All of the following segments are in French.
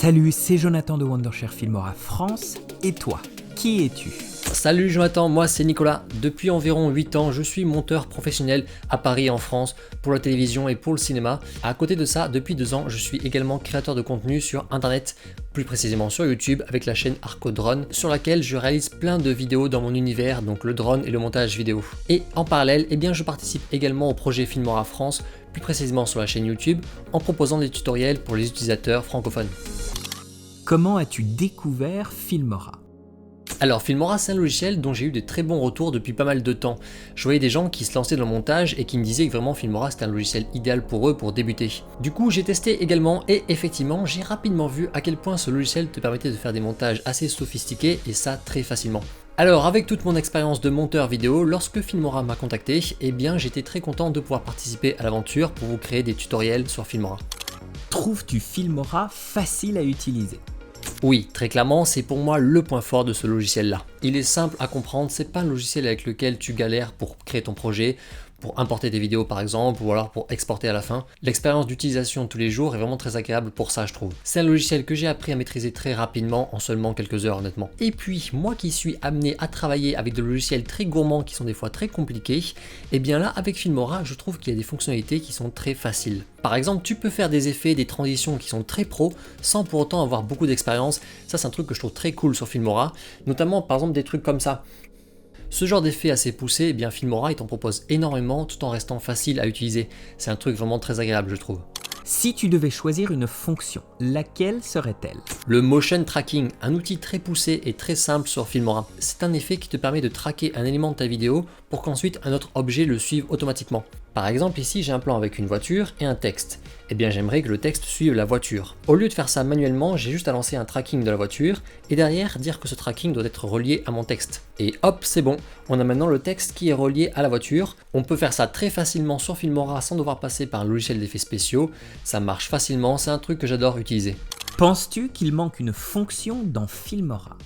Salut, c'est Jonathan de Wondershare Filmora France. Et toi, qui es-tu ? Salut Jonathan, moi c'est Nicolas. Depuis environ 8 ans, je suis monteur professionnel à Paris et en France pour la télévision et pour le cinéma. À côté de ça, depuis 2 ans, je suis également créateur de contenu sur internet, plus précisément sur YouTube avec la chaîne Arco Drone sur laquelle je réalise plein de vidéos dans mon univers, donc le drone et le montage vidéo. Et en parallèle, je participe également au projet Filmora France, plus précisément sur la chaîne YouTube, en proposant des tutoriels pour les utilisateurs francophones. Comment as-tu découvert Filmora ? Alors Filmora, c'est un logiciel dont j'ai eu des très bons retours depuis pas mal de temps. Je voyais des gens qui se lançaient dans le montage et qui me disaient que vraiment Filmora c'était un logiciel idéal pour eux pour débuter. Du coup j'ai testé également et effectivement j'ai rapidement vu à quel point ce logiciel te permettait de faire des montages assez sophistiqués et ça très facilement. Alors avec toute mon expérience de monteur vidéo, lorsque Filmora m'a contacté, j'étais très content de pouvoir participer à l'aventure pour vous créer des tutoriels sur Filmora. Trouves-tu Filmora facile à utiliser ? Oui, très clairement, c'est pour moi le point fort de ce logiciel-là. Il est simple à comprendre, c'est pas un logiciel avec lequel tu galères pour créer ton projet, pour importer des vidéos par exemple, ou alors pour exporter à la fin. L'expérience d'utilisation de tous les jours est vraiment très agréable pour ça, je trouve. C'est un logiciel que j'ai appris à maîtriser très rapidement en seulement quelques heures honnêtement. Et puis, moi qui suis amené à travailler avec des logiciels très gourmands qui sont des fois très compliqués, là avec Filmora, je trouve qu'il y a des fonctionnalités qui sont très faciles. Par exemple, tu peux faire des effets, des transitions qui sont très pro, sans pour autant avoir beaucoup d'expérience. Ça, c'est un truc que je trouve très cool sur Filmora, notamment par exemple des trucs comme ça. Ce genre d'effet assez poussé, Filmora il t'en propose énormément tout en restant facile à utiliser. C'est un truc vraiment très agréable je trouve. Si tu devais choisir une fonction, laquelle serait-elle ? Le motion tracking, un outil très poussé et très simple sur Filmora. C'est un effet qui te permet de traquer un élément de ta vidéo pour qu'ensuite un autre objet le suive automatiquement. Par exemple ici j'ai un plan avec une voiture et un texte. J'aimerais que le texte suive la voiture. Au lieu de faire ça manuellement, j'ai juste à lancer un tracking de la voiture et derrière dire que ce tracking doit être relié à mon texte. Et hop, c'est bon, on a maintenant le texte qui est relié à la voiture. On peut faire ça très facilement sur Filmora sans devoir passer par un logiciel d'effets spéciaux. Ça marche facilement, c'est un truc que j'adore utiliser. Penses-tu qu'il manque une fonction dans Filmora ?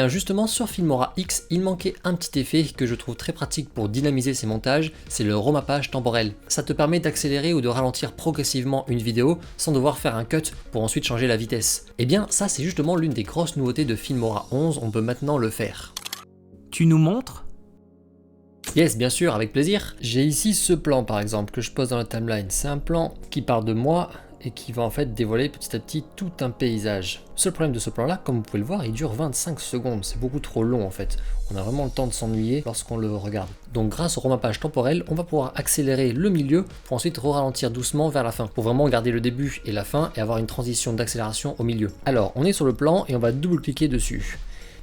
Justement sur Filmora X, il manquait un petit effet que je trouve très pratique pour dynamiser ces montages, c'est le remappage temporel. Ça te permet d'accélérer ou de ralentir progressivement une vidéo sans devoir faire un cut pour ensuite changer la vitesse. Ça c'est justement l'une des grosses nouveautés de Filmora 11, on peut maintenant le faire. Tu nous montres ? Yes, bien sûr, avec plaisir. J'ai ici ce plan par exemple que je pose dans la timeline. C'est un plan qui part de moi et qui va en fait dévoiler petit à petit tout un paysage. Le seul problème de ce plan là, comme vous pouvez le voir, il dure 25 secondes, c'est beaucoup trop long en fait. On a vraiment le temps de s'ennuyer lorsqu'on le regarde. Donc grâce au remappage temporel, on va pouvoir accélérer le milieu pour ensuite ralentir doucement vers la fin, pour vraiment garder le début et la fin et avoir une transition d'accélération au milieu. Alors on est sur le plan et on va double-cliquer dessus.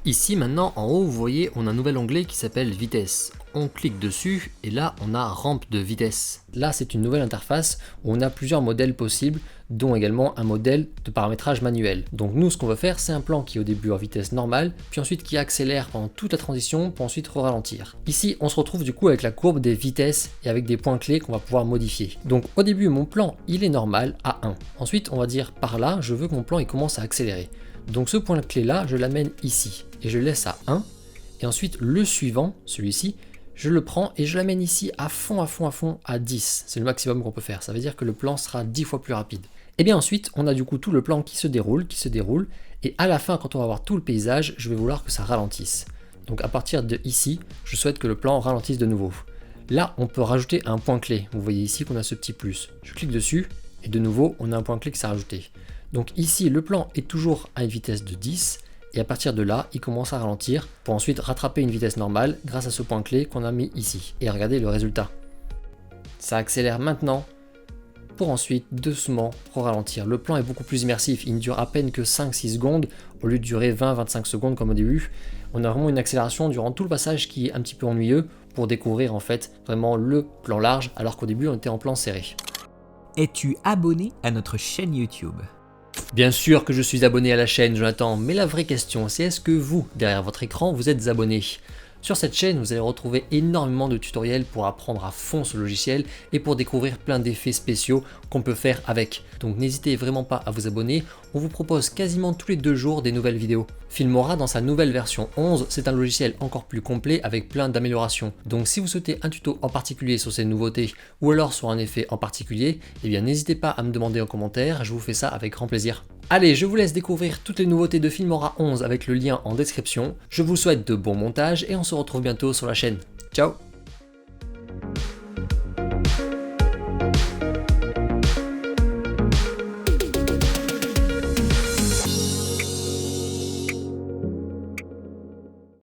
Ici maintenant en haut vous voyez on a un nouvel onglet qui s'appelle vitesse. On clique dessus et là on a rampe de vitesse. Là c'est une nouvelle interface où on a plusieurs modèles possibles dont également un modèle de paramétrage manuel. Donc nous ce qu'on veut faire c'est un plan qui est au début en vitesse normale puis ensuite qui accélère pendant toute la transition pour ensuite ralentir. Ici on se retrouve du coup avec la courbe des vitesses et avec des points clés qu'on va pouvoir modifier. Donc au début mon plan il est normal à 1. Ensuite on va dire par là je veux que mon plan il commence à accélérer. Donc ce point clé là je l'amène ici et je le laisse à 1 et ensuite le suivant, celui-ci, je le prends et je l'amène ici à fond à 10. C'est le maximum qu'on peut faire, ça veut dire que le plan sera 10 fois plus rapide. Ensuite on a du coup tout le plan qui se déroule et à la fin quand on va voir tout le paysage, je vais vouloir que ça ralentisse. Donc à partir de ici, je souhaite que le plan ralentisse de nouveau. Là on peut rajouter un point clé, vous voyez ici qu'on a ce petit plus. Je clique dessus et de nouveau on a un point clé qui s'est rajouté. Donc ici le plan est toujours à une vitesse de 10 et à partir de là il commence à ralentir pour ensuite rattraper une vitesse normale grâce à ce point clé qu'on a mis ici. Et regardez le résultat. Ça accélère maintenant pour ensuite doucement ralentir. Le plan est beaucoup plus immersif, il ne dure à peine que 5-6 secondes au lieu de durer 20-25 secondes comme au début. On a vraiment une accélération durant tout le passage qui est un petit peu ennuyeux pour découvrir en fait vraiment le plan large alors qu'au début on était en plan serré. Es-tu abonné à notre chaîne YouTube ? Bien sûr que je suis abonné à la chaîne Jonathan, mais la vraie question c'est est-ce que vous, derrière votre écran, vous êtes abonné ? Sur cette chaîne, vous allez retrouver énormément de tutoriels pour apprendre à fond ce logiciel et pour découvrir plein d'effets spéciaux qu'on peut faire avec. Donc n'hésitez vraiment pas à vous abonner, on vous propose quasiment tous les 2 jours des nouvelles vidéos. Filmora dans sa nouvelle version 11, c'est un logiciel encore plus complet avec plein d'améliorations. Donc si vous souhaitez un tuto en particulier sur ces nouveautés ou alors sur un effet en particulier, n'hésitez pas à me demander en commentaire, je vous fais ça avec grand plaisir. Allez, je vous laisse découvrir toutes les nouveautés de Filmora 11 avec le lien en description. Je vous souhaite de bons montages et on se retrouve bientôt sur la chaîne. Ciao!